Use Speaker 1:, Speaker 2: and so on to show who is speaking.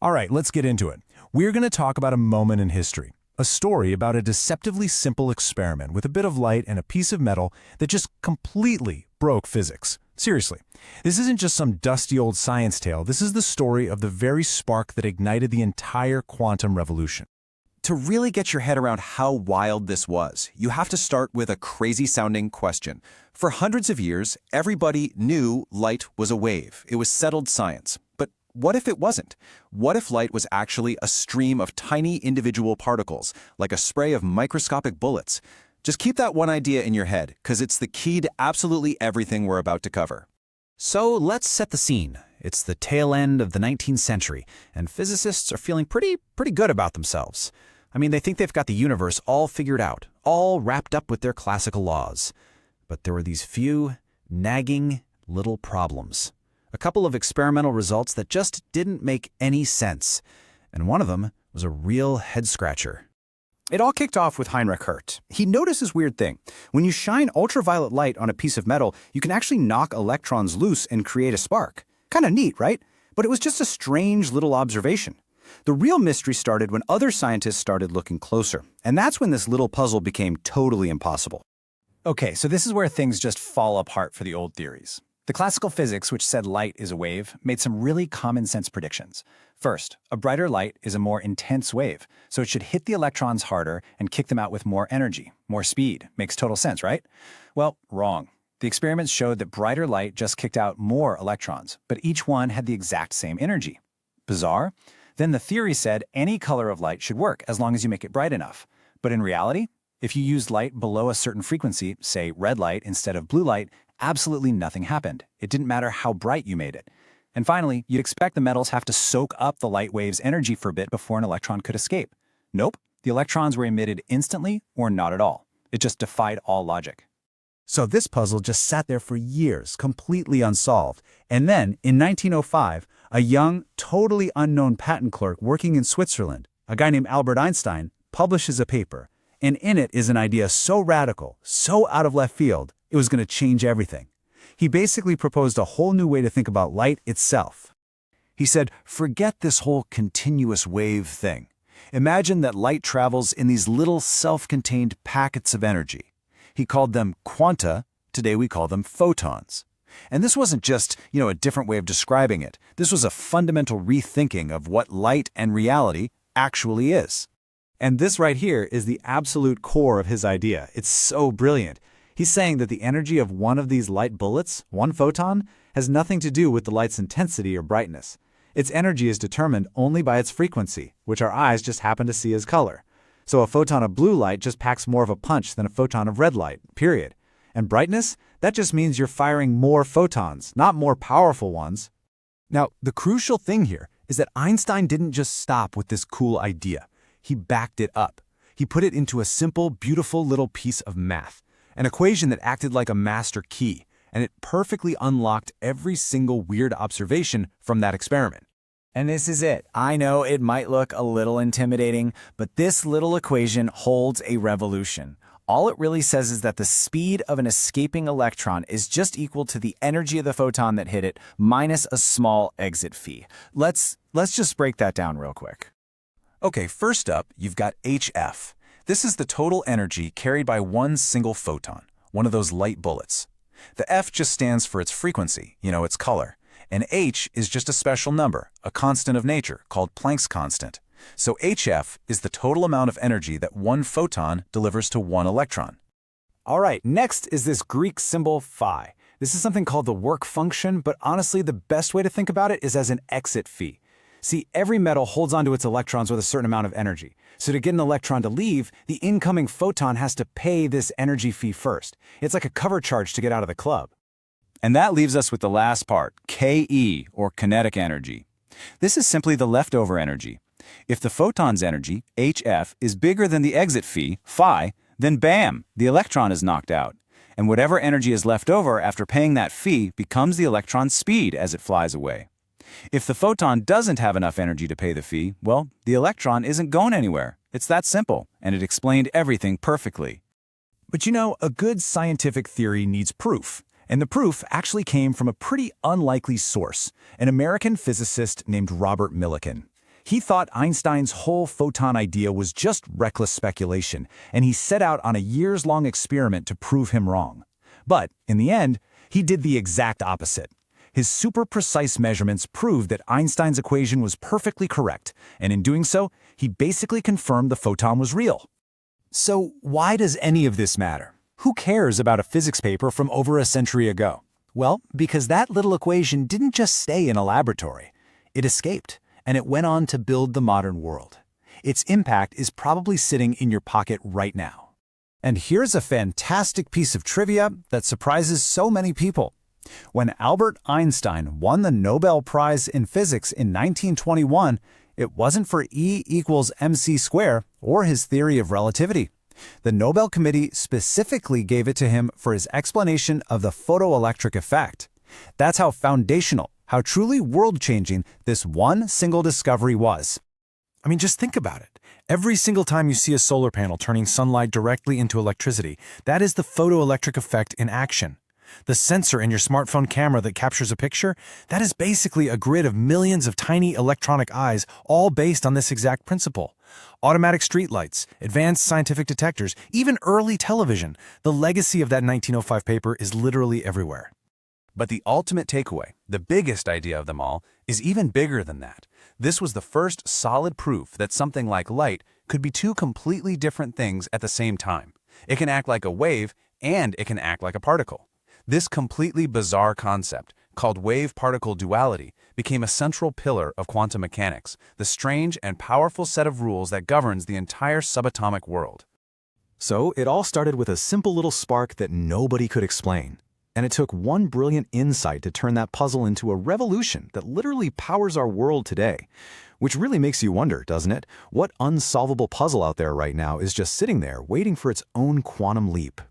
Speaker 1: All right, let's get into it. We're going to talk about a moment in history, a story about a deceptively simple experiment with a bit of light and a piece of metal that just completely broke physics. Seriously, this isn't just some dusty old science tale. This is the story of the very spark that ignited the entire quantum revolution.
Speaker 2: To really get your head around how wild this was, you have to start with a crazy-sounding question. For hundreds of years, everybody knew light was a wave. It was settled science. But what if it wasn't? What if light was actually a stream of tiny individual particles, like a spray of microscopic bullets? Just keep that one idea in your head, because it's the key to absolutely everything we're about to cover.
Speaker 3: So let's set the scene. It's the tail end of the 19th century, and physicists are feeling pretty good about themselves. I mean, they think they've got the universe all figured out, all wrapped up with their classical laws. But there were these few, nagging little problems. A couple of experimental results that just didn't make any sense. And one of them was a real head-scratcher.
Speaker 4: It all kicked off with Heinrich Hertz. He noticed this weird thing. When you shine ultraviolet light on a piece of metal, you can actually knock electrons loose and create a spark. Kind of neat, right? But it was just a strange little observation. The real mystery started when other scientists started looking closer. And that's when this little puzzle became totally impossible.
Speaker 1: Okay, so this is where things just fall apart for the old theories. The classical physics, which said light is a wave, made some really common-sense predictions. First, a brighter light is a more intense wave, so it should hit the electrons harder and kick them out with more energy, more speed. Makes total sense, right? Well, wrong. The experiments showed that brighter light just kicked out more electrons, but each one had the exact same energy. Bizarre? Then the theory said any color of light should work as long as you make it bright enough. But in reality, if you used light below a certain frequency, say red light instead of blue light, absolutely nothing happened. It didn't matter how bright you made it. And finally, you'd expect the metals have to soak up the light wave's energy for a bit before an electron could escape. Nope, the electrons were emitted instantly or not at all. It just defied all logic.
Speaker 3: So this puzzle just sat there for years, completely unsolved. And then, in 1905, a young, totally unknown patent clerk working in Switzerland, a guy named Albert Einstein, publishes a paper. And in it is an idea so radical, so out of left field, it was going to change everything. He basically proposed a whole new way to think about light itself.
Speaker 2: He said, forget this whole continuous wave thing. Imagine that light travels in these little self-contained packets of energy. He called them quanta. Today we call them photons. And this wasn't just, a different way of describing it. This was a fundamental rethinking of what light and reality actually is.
Speaker 3: And this right here is the absolute core of his idea. It's so brilliant. He's saying that the energy of one of these light bullets, one photon, has nothing to do with the light's intensity or brightness. Its energy is determined only by its frequency, which our eyes just happen to see as color. So a photon of blue light just packs more of a punch than a photon of red light, period. And brightness? That just means you're firing more photons, not more powerful ones.
Speaker 1: Now, the crucial thing here is that Einstein didn't just stop with this cool idea. He backed it up. He put it into a simple, beautiful little piece of math, an equation that acted like a master key, and it perfectly unlocked every single weird observation from that experiment.
Speaker 5: And this is it. I know it might look a little intimidating, but this little equation holds a revolution. All it really says is that the speed of an escaping electron is just equal to the energy of the photon that hit it minus a small exit phi. Let's just break that down real quick.
Speaker 1: Okay, first up, you've got HF. This is the total energy carried by one single photon, one of those light bullets. The F just stands for its frequency, its color. And H is just a special number, a constant of nature called Planck's constant. So HF is the total amount of energy that one photon delivers to one electron.
Speaker 4: All right, next is this Greek symbol phi. This is something called the work function, but honestly, the best way to think about it is as an exit phi. See, every metal holds onto its electrons with a certain amount of energy. So to get an electron to leave, the incoming photon has to pay this energy fee first. It's like a cover charge to get out of the club.
Speaker 2: And that leaves us with the last part, Ke, or kinetic energy. This is simply the leftover energy. If the photon's energy, HF, is bigger than the exit phi, phi, then bam, the electron is knocked out. And whatever energy is left over after paying that fee becomes the electron's speed as it flies away. If the photon doesn't have enough energy to pay the fee, well, the electron isn't going anywhere. It's that simple, and it explained everything perfectly.
Speaker 1: But a good scientific theory needs proof. And the proof actually came from a pretty unlikely source, an American physicist named Robert Millikan.
Speaker 3: He thought Einstein's whole photon idea was just reckless speculation, and he set out on a years-long experiment to prove him wrong. But, in the end, he did the exact opposite. His super-precise measurements proved that Einstein's equation was perfectly correct, and in doing so, he basically confirmed the photon was real.
Speaker 2: So why does any of this matter? Who cares about a physics paper from over a century ago? Well, because that little equation didn't just stay in a laboratory. It escaped, and it went on to build the modern world. Its impact is probably sitting in your pocket right now. And here's a fantastic piece of trivia that surprises so many people. When Albert Einstein won the Nobel Prize in physics in 1921, it wasn't for E equals mc squared or his theory of relativity. The Nobel Committee specifically gave it to him for his explanation of the photoelectric effect. That's how foundational, how truly world-changing this one single discovery was.
Speaker 6: I mean, just think about it. Every single time you see a solar panel turning sunlight directly into electricity, that is the photoelectric effect in action. The sensor in your smartphone camera that captures a picture, that is basically a grid of millions of tiny electronic eyes, all based on this exact principle. Automatic streetlights, advanced scientific detectors, even early television. The legacy of that 1905 paper is literally everywhere.
Speaker 2: But the ultimate takeaway, the biggest idea of them all, is even bigger than that. This was the first solid proof that something like light could be two completely different things at the same time. It can act like a wave, and it can act like a particle. This completely bizarre concept, called wave-particle duality, became a central pillar of quantum mechanics, the strange and powerful set of rules that governs the entire subatomic world.
Speaker 7: So it all started with a simple little spark that nobody could explain. And it took one brilliant insight to turn that puzzle into a revolution that literally powers our world today. Which really makes you wonder, doesn't it? What unsolvable puzzle out there right now is just sitting there waiting for its own quantum leap?